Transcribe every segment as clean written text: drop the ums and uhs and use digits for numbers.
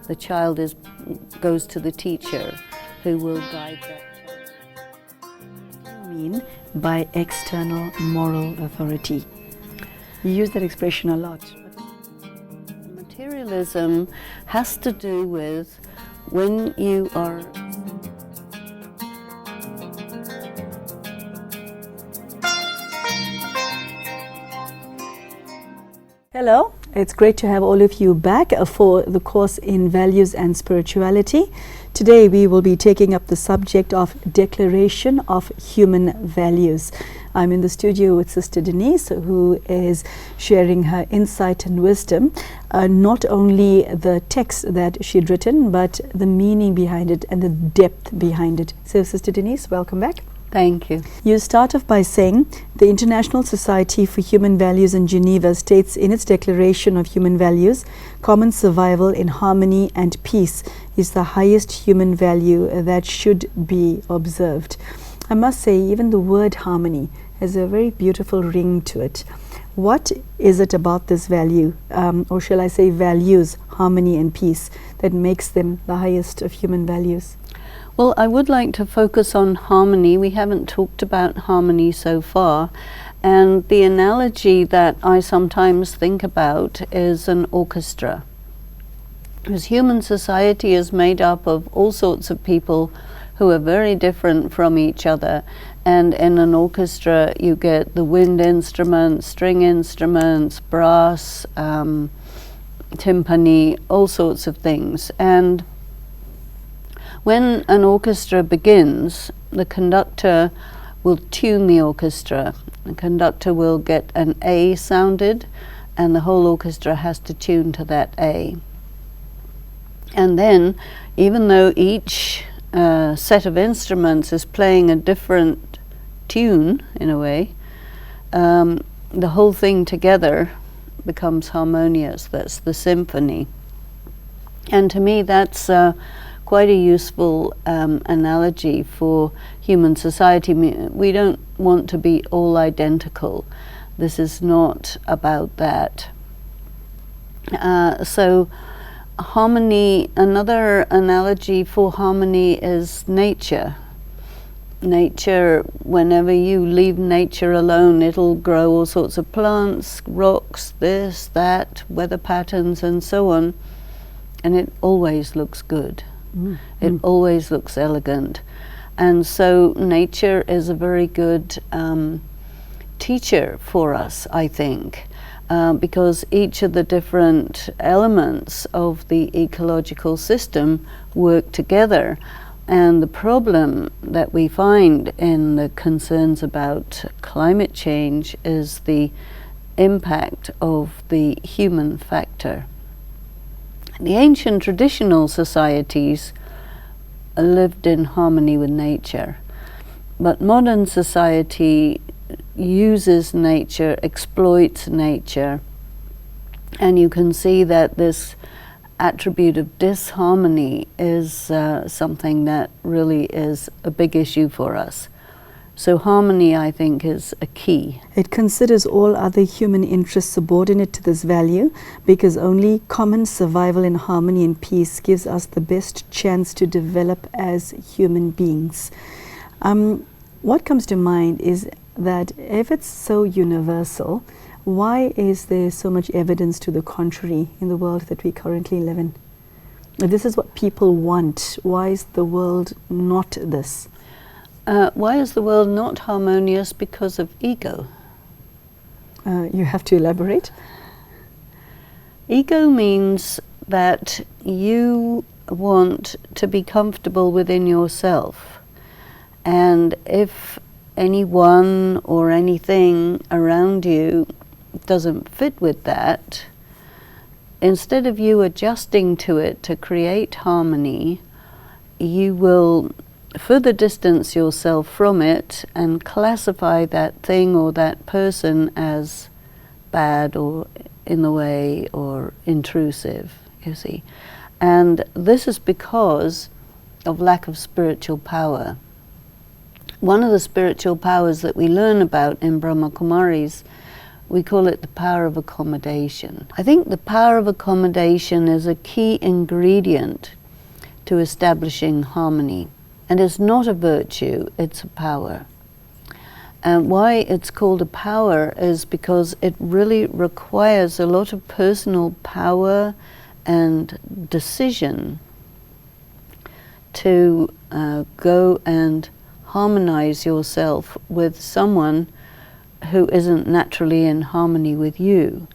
The child goes to the teacher who will guide that child. What do you mean by external moral authority? You use that expression a lot. Materialism has to do with when you are Hello, it's great to have all of you back for the course in Values and Spirituality. Today we will be taking up the subject of Declaration of Human Values. I'm in the studio with Sister Denise, who is sharing her insight and wisdom, not only the text that she'd written, but the meaning behind it and the depth behind it. So Sister Denise, welcome back. Thank you. You start off by saying the International Society for Human Values in Geneva states in its Declaration of Human Values, common survival in harmony and peace is the highest human value that should be observed. I must say, even the word harmony has a very beautiful ring to it. What is it about this value, or shall I say values, harmony and peace, that makes them the highest of human values? Well, I would like to focus on harmony. We haven't talked about harmony so far. And the analogy that I sometimes think about is an orchestra. Because human society is made up of all sorts of people who are very different from each other. And in an orchestra, you get the wind instruments, string instruments, brass, timpani, all sorts of things. And when an orchestra begins, the conductor will tune the orchestra. The conductor will get an A sounded, and the whole orchestra has to tune to that A. And then, even though each set of instruments is playing a different tune, in a way, the whole thing together becomes harmonious. That's the symphony. And to me, that's quite a useful analogy for human society. We don't want to be all identical. This is not about that. So harmony, another analogy for harmony is nature. Nature, whenever you leave nature alone, it'll grow all sorts of plants, rocks, this, that, weather patterns and so on, and it always looks good. It always looks elegant. And so nature is a very good teacher for us, I think, because each of the different elements of the ecological system work together. And the problem that we find in the concerns about climate change is the impact of the human factor. The ancient traditional societies lived in harmony with nature, but modern society uses nature, exploits nature, and you can see that this attribute of disharmony is something that really is a big issue for us. So harmony, I think, is a key. It considers all other human interests subordinate to this value, because only common survival in harmony and peace gives us the best chance to develop as human beings. What comes to mind is that if it's so universal, why is there so much evidence to the contrary in the world that we currently live in? If this is what people want, why is the world not this? Why is the world not harmonious? Because of ego. You have to elaborate. Ego means that you want to be comfortable within yourself. And if anyone or anything around you doesn't fit with that, instead of you adjusting to it to create harmony, you will further distance yourself from it and classify that thing or that person as bad or in the way or intrusive, you see. And this is because of lack of spiritual power. One of the spiritual powers that we learn about in Brahma Kumaris We call it the power of accommodation. I think the power of accommodation is a key ingredient to establishing harmony. And it's not a virtue, it's a power. And why it's called a power is because it really requires a lot of personal power and decision to go and harmonize yourself with someone who isn't naturally in harmony with you.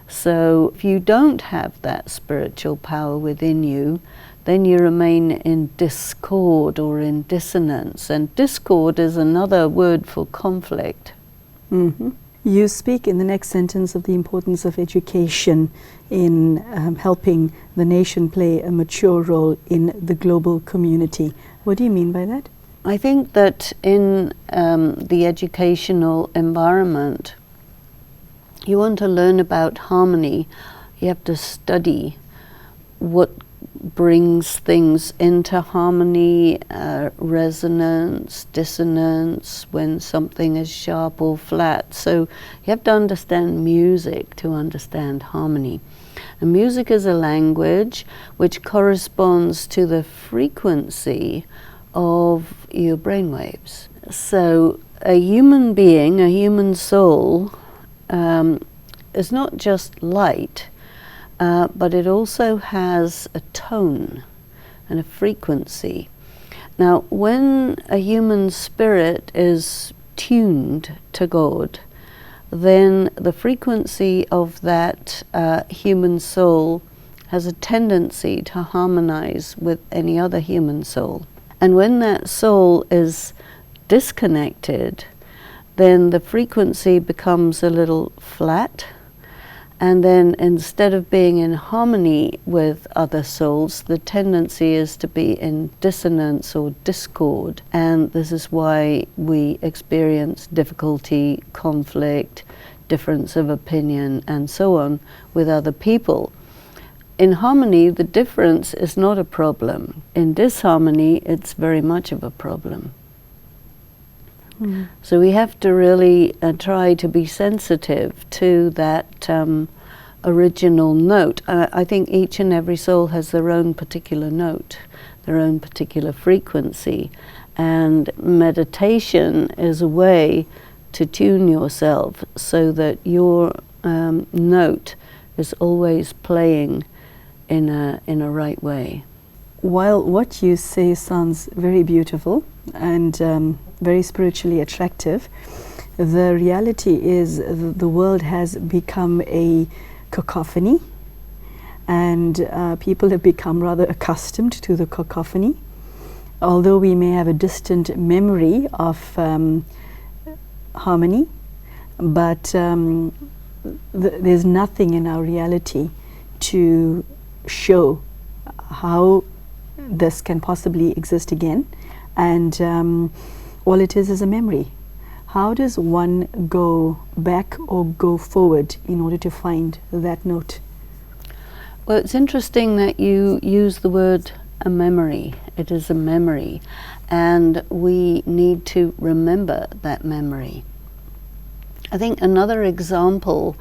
So if you don't have that spiritual power within you, then you remain in discord or in dissonance. And discord is another word for conflict. Mm-hmm. You speak in the next sentence of the importance of education in helping the nation play a mature role in the global community. What do you mean by that? I think that in the educational environment, you want to learn about harmony. You have to study what brings things into harmony, resonance, dissonance, when something is sharp or flat. So you have to understand music to understand harmony. And music is a language which corresponds to the frequency of your brainwaves. So a human being, a human soul, is not just light, but it also has a tone and a frequency. Now, when a human spirit is tuned to God, then the frequency of that human soul has a tendency to harmonize with any other human soul. And when that soul is disconnected, then the frequency becomes a little flat. And then instead of being in harmony with other souls, the tendency is to be in dissonance or discord. And this is why we experience difficulty, conflict, difference of opinion, and so on with other people. In harmony, the difference is not a problem. In disharmony, it's very much of a problem. So we have to really try to be sensitive to that original note. I think each and every soul has their own particular note, their own particular frequency. And meditation is a way to tune yourself so that your note is always playing in a right way. While what you say sounds very beautiful and very spiritually attractive, the reality is the world has become a cacophony, and people have become rather accustomed to the cacophony. Although we may have a distant memory of harmony, but there's nothing in our reality to show how this can possibly exist again, and all it is a memory. How does one go back or go forward in order to find that note? Well, it's interesting that you use the word a memory. It is a memory, and we need to remember that memory. I think another example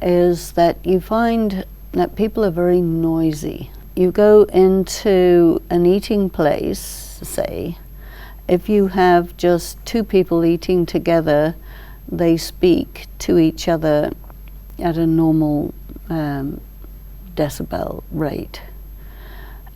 is that you find that people are very noisy. You go into an eating place, say, if you have just two people eating together, they speak to each other at a normal decibel rate.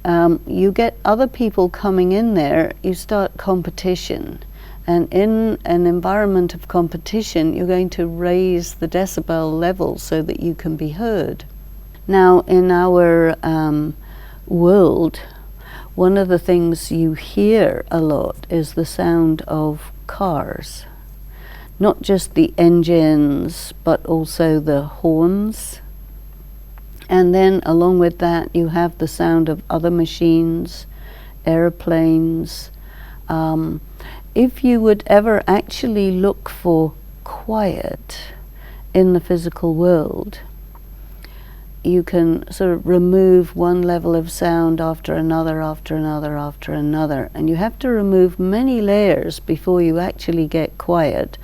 You get other people coming in there, you start competition. And in an environment of competition, you're going to raise the decibel level so that you can be heard. Now, in our world, one of the things you hear a lot is the sound of cars. Not just the engines, but also the horns. And then along with that, you have the sound of other machines, airplanes. If you would ever actually look for quiet in the physical world, you can sort of remove one level of sound after another, after another, after another. And you have to remove many layers before you actually get quiet.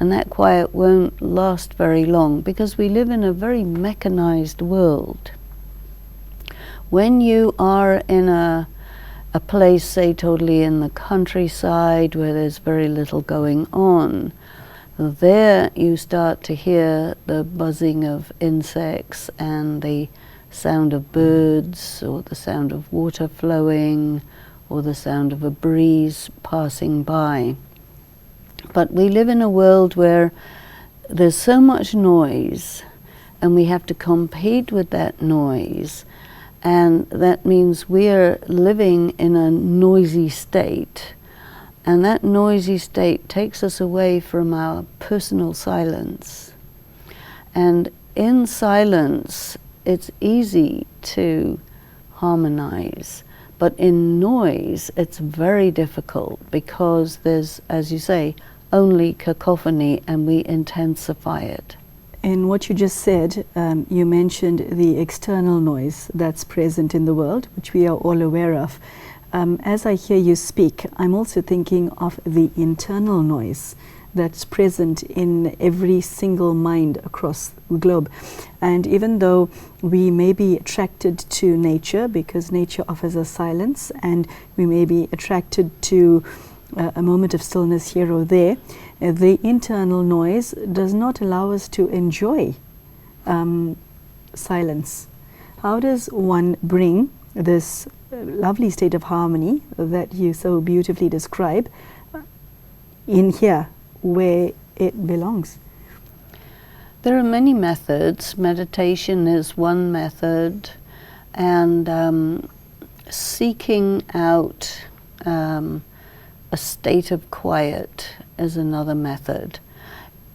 And that quiet won't last very long because we live in a very mechanized world. When you are in a place, say totally in the countryside where there's very little going on, there you start to hear the buzzing of insects and the sound of birds, or the sound of water flowing, or the sound of a breeze passing by. But we live in a world where there's so much noise, and we have to compete with that noise, and that means we're living in a noisy state, and that noisy state takes us away from our personal silence. And in silence, it's easy to harmonize, but in noise, it's very difficult because there's, as you say, only cacophony, and we intensify it. In what you just said, you mentioned the external noise that's present in the world, which we are all aware of. As I hear you speak, I'm also thinking of the internal noise that's present in every single mind across the globe. And even though we may be attracted to nature because nature offers us silence, and we may be attracted to a moment of stillness here or there, the internal noise does not allow us to enjoy silence. How does one bring this lovely state of harmony that you so beautifully describe in here where it belongs? There are many methods. Meditation is one method, and seeking out a state of quiet is another method.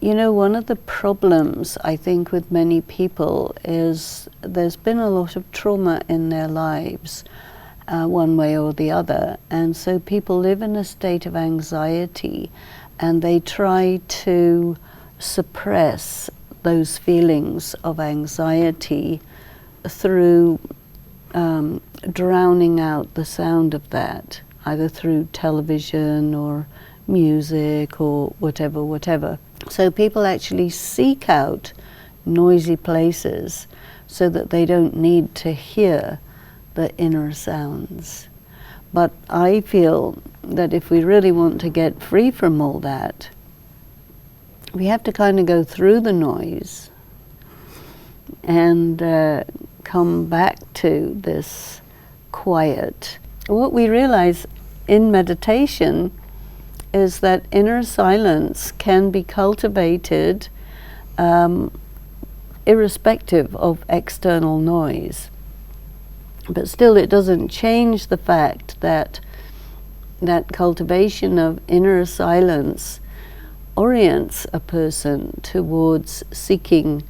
You know, one of the problems I think with many people is there's been a lot of trauma in their lives, one way or the other, and so people live in a state of anxiety, and they try to suppress those feelings of anxiety through drowning out the sound of that, either through television or music or whatever. So people actually seek out noisy places so that they don't need to hear the inner sounds. But I feel that if we really want to get free from all that, we have to kind of go through the noise and come back to this quiet. What we realize in meditation is that inner silence can be cultivated irrespective of external noise. But still, it doesn't change the fact that that cultivation of inner silence orients a person towards seeking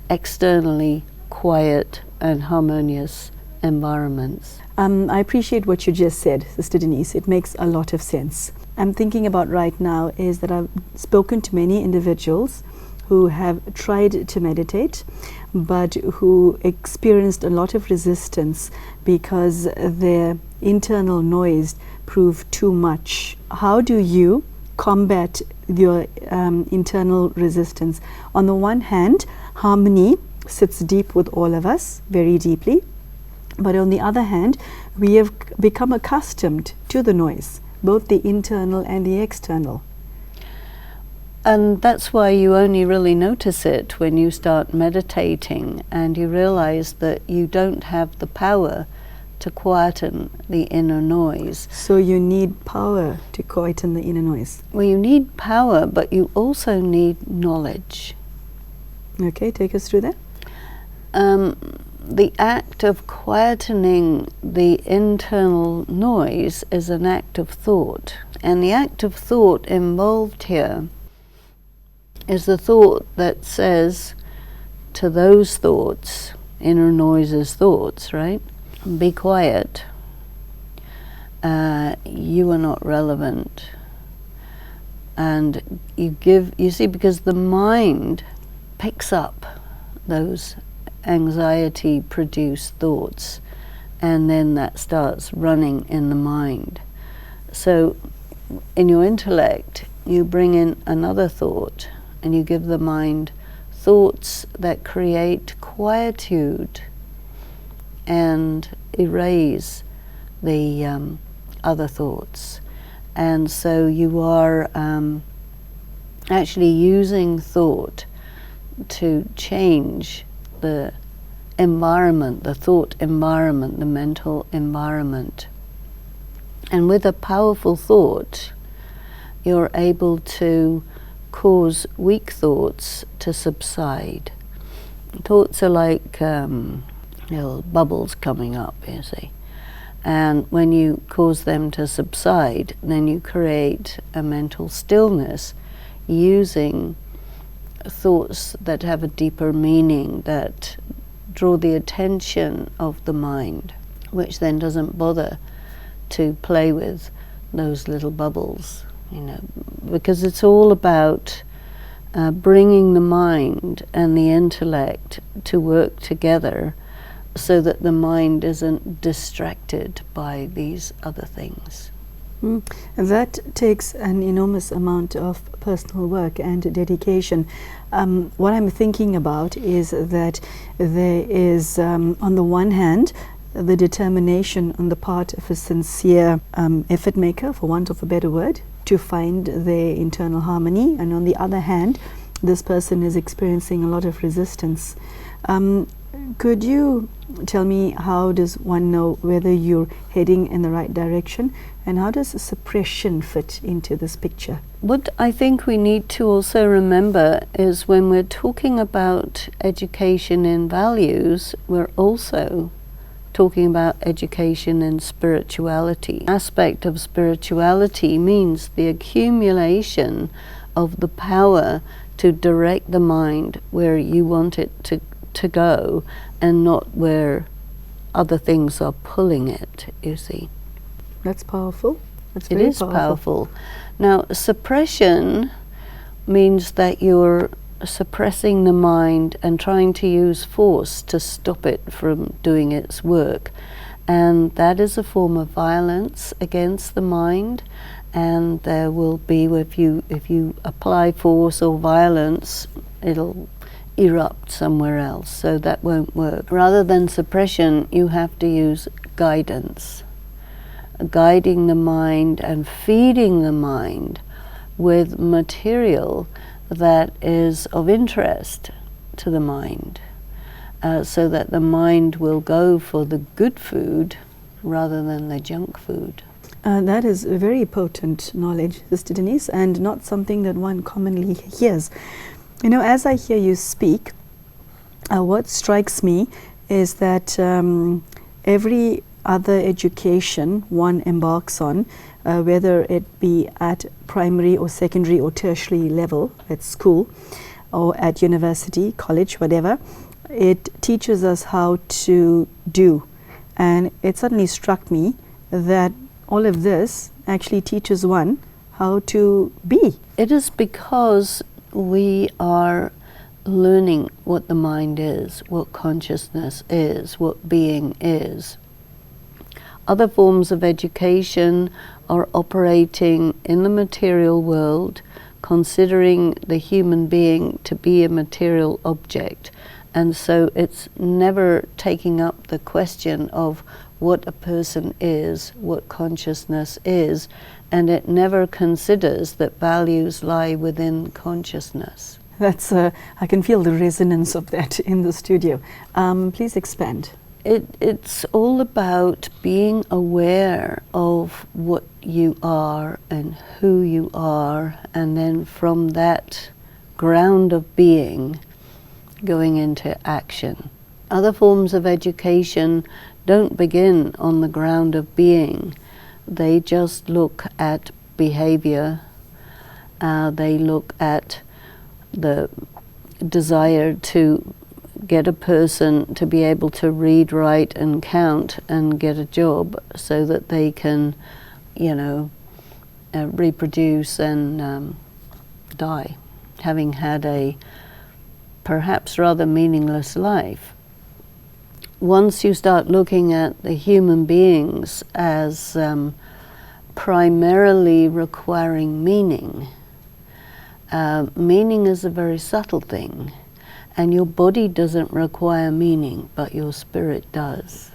externally quiet and harmonious environments. I appreciate what you just said, Sister Denise. It makes a lot of sense. I'm thinking about right now is that I've spoken to many individuals who have tried to meditate, but who experienced a lot of resistance because their internal noise proved too much. How do you combat your internal resistance? On the one hand, harmony sits deep with all of us, very deeply. But on the other hand, we have become accustomed to the noise, both the internal and the external. And that's why you only really notice it when you start meditating and you realize that you don't have the power to quieten the inner noise. So you need power to quieten the inner noise. Well, you need power, but you also need knowledge. Okay, take us through that. The act of quietening the internal noise is an act of thought. And the act of thought involved here is the thought that says to those thoughts, inner noises thoughts, right? Be quiet. You are not relevant. And you see, because the mind picks up those anxiety-produced thoughts, and then that starts running in the mind. So in your intellect, you bring in another thought, and you give the mind thoughts that create quietude and erase the other thoughts. And so you are actually using thought to change the environment, the thought environment, the mental environment. And with a powerful thought, you're able to cause weak thoughts to subside. Thoughts are like little bubbles coming up, you see. And when you cause them to subside, then you create a mental stillness using thoughts that have a deeper meaning, that draw the attention of the mind, which then doesn't bother to play with those little bubbles, because it's all about bringing the mind and the intellect to work together so that the mind isn't distracted by these other things. And that takes an enormous amount of personal work and dedication. What I'm thinking about is that there is, on the one hand, the determination on the part of a sincere effort maker, for want of a better word, to find their internal harmony, and on the other hand, this person is experiencing a lot of resistance. Could you tell me, how does one know whether you're heading in the right direction, and how does suppression fit into this picture? What I think we need to also remember is when we're talking about education in values, we're also talking about education in spirituality. Aspect of spirituality means the accumulation of the power to direct the mind where you want it to go, and not where other things are pulling it, you see. That's powerful. That's It very is powerful. Now, suppression means that you're suppressing the mind and trying to use force to stop it from doing its work. And that is a form of violence against the mind. And there will be, if you apply force or violence, it'll erupt somewhere else. So that won't work. Rather than suppression, you have to use guidance. Guiding the mind and feeding the mind with material that is of interest to the mind, so that the mind will go for the good food rather than the junk food. That is a very potent knowledge, Sister Denise, and not something that one commonly hears. As I hear you speak, what strikes me is that every other education one embarks on, whether it be at primary or secondary or tertiary level at school or at university, college, whatever, it teaches us how to do. And it suddenly struck me that all of this actually teaches one how to be. It is because we are learning what the mind is, what consciousness is, what being is. Other forms of education are operating in the material world, considering the human being to be a material object. And so it's never taking up the question of what a person is, what consciousness is, and it never considers that values lie within consciousness. That's, I can feel the resonance of that in the studio. Please expand. It's all about being aware of what you are and who you are, and then from that ground of being, going into action. Other forms of education don't begin on the ground of being. They just look at behavior. They look at the desire to get a person to be able to read, write, and count and get a job so that they can, reproduce and die, having had a perhaps rather meaningless life. Once you start looking at the human beings as primarily requiring meaning, Meaning is a very subtle thing, and your body doesn't require meaning, but your spirit does.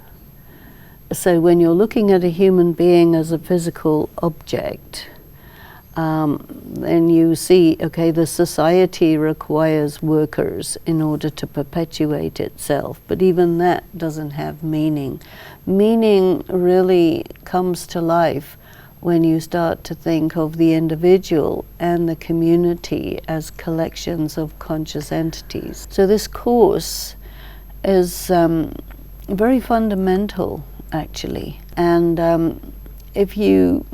So when you're looking at a human being as a physical object, then you see, okay, the society requires workers in order to perpetuate itself, but even that doesn't have meaning. Meaning really comes to life when you start to think of the individual and the community as collections of conscious entities. So this course is very fundamental, actually, and if you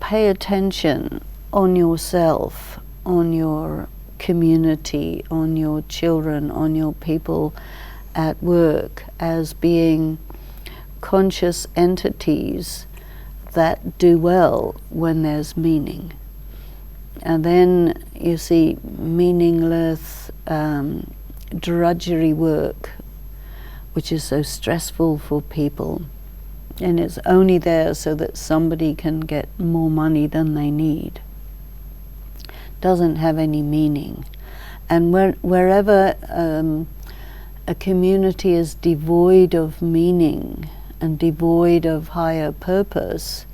pay attention on yourself, on your community, on your children, on your people at work as being conscious entities that do well when there's meaning. And then you see meaningless drudgery work, which is so stressful for people, and it's only there so that somebody can get more money than they need. Doesn't have any meaning. And wherever a community is devoid of meaning and devoid of higher purpose,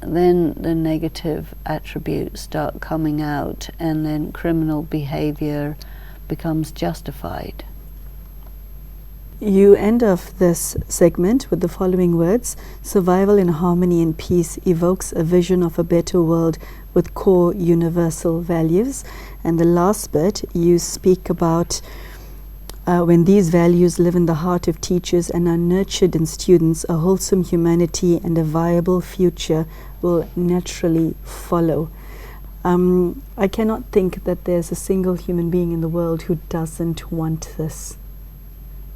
then the negative attributes start coming out, and then criminal behavior becomes justified. You end off this segment with the following words: survival in harmony and peace evokes a vision of a better world with core universal values. And the last bit, you speak about when these values live in the heart of teachers and are nurtured in students, a wholesome humanity and a viable future will naturally follow. I cannot think that there's a single human being in the world who doesn't want this.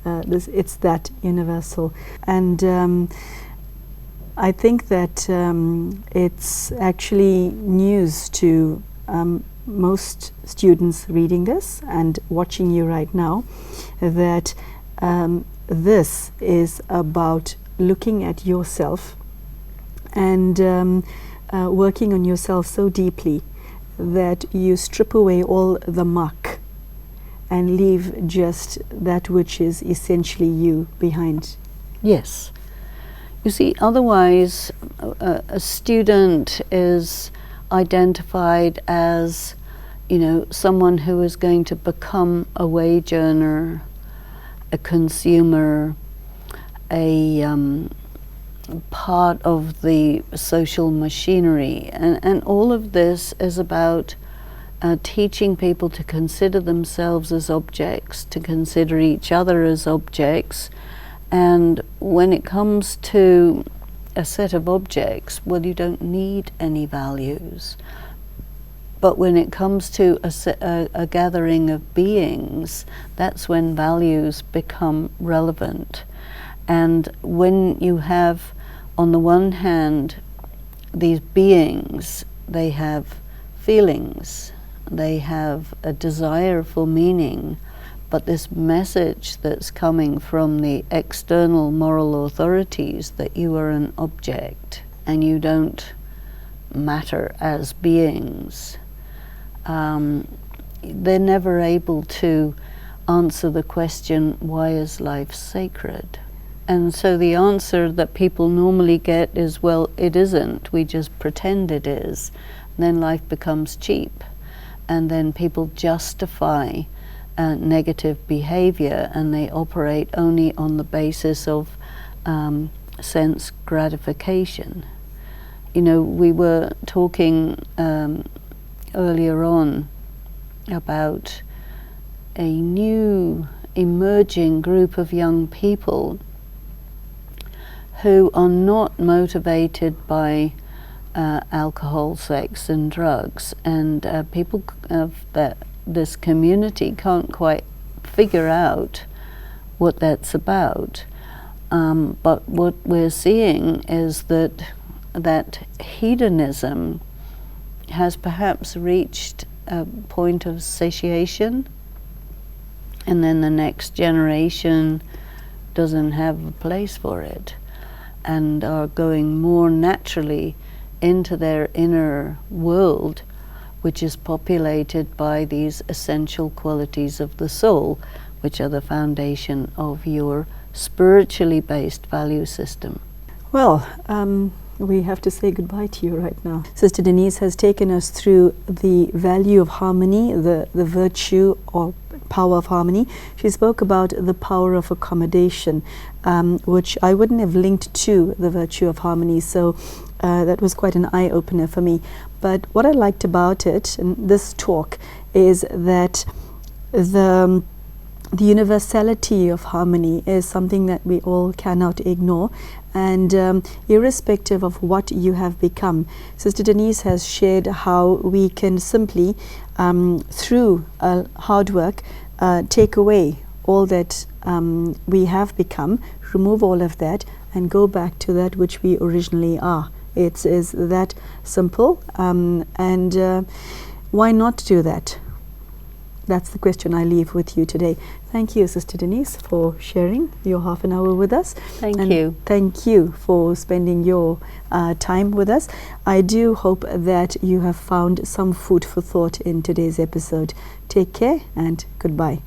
It's that universal. And I think that it's actually news to most students reading this and watching you right now, that this is about looking at yourself and working on yourself so deeply that you strip away all the muck and leave just that which is essentially you behind. Yes. You see, otherwise a student is identified as, someone who is going to become a wage earner, a consumer, a part of the social machinery. And all of this is about teaching people to consider themselves as objects, to consider each other as objects. And when it comes to a set of objects, well, you don't need any values. But when it comes to a gathering of beings, that's when values become relevant. And when you have, on the one hand, these beings, they have feelings, they have a desire for meaning, but this message that's coming from the external moral authorities that you are an object and you don't matter as beings, they're never able to answer the question, why is life sacred? And so the answer that people normally get is, well, it isn't, we just pretend it is. And then life becomes cheap. And then people justify negative behavior, and they operate only on the basis of sense gratification. We were talking earlier on about a new emerging group of young people who are not motivated by alcohol, sex and drugs, and people of this community can't quite figure out what that's about. But what we're seeing is that hedonism has perhaps reached a point of satiation, and then the next generation doesn't have a place for it, and are going more naturally into their inner world which is populated by these essential qualities of the soul, which are the foundation of your spiritually based value system. Well, we have to say goodbye to you right now. Sister Denise has taken us through the value of harmony, the virtue or power of harmony. She spoke about the power of accommodation, which I wouldn't have linked to the virtue of harmony. So that was quite an eye-opener for me. But what I liked about it, and this talk, is that the universality of harmony is something that we all cannot ignore, and irrespective of what you have become. Sister Denise has shared how we can simply, through hard work, take away all that we have become, remove all of that, and go back to that which we originally are. It is that simple, and why not do that? That's the question I leave with you today. Thank you, Sister Denise, for sharing your half an hour with us. Thank you. Thank you for spending your time with us. I do hope that you have found some food for thought in today's episode. Take care and goodbye.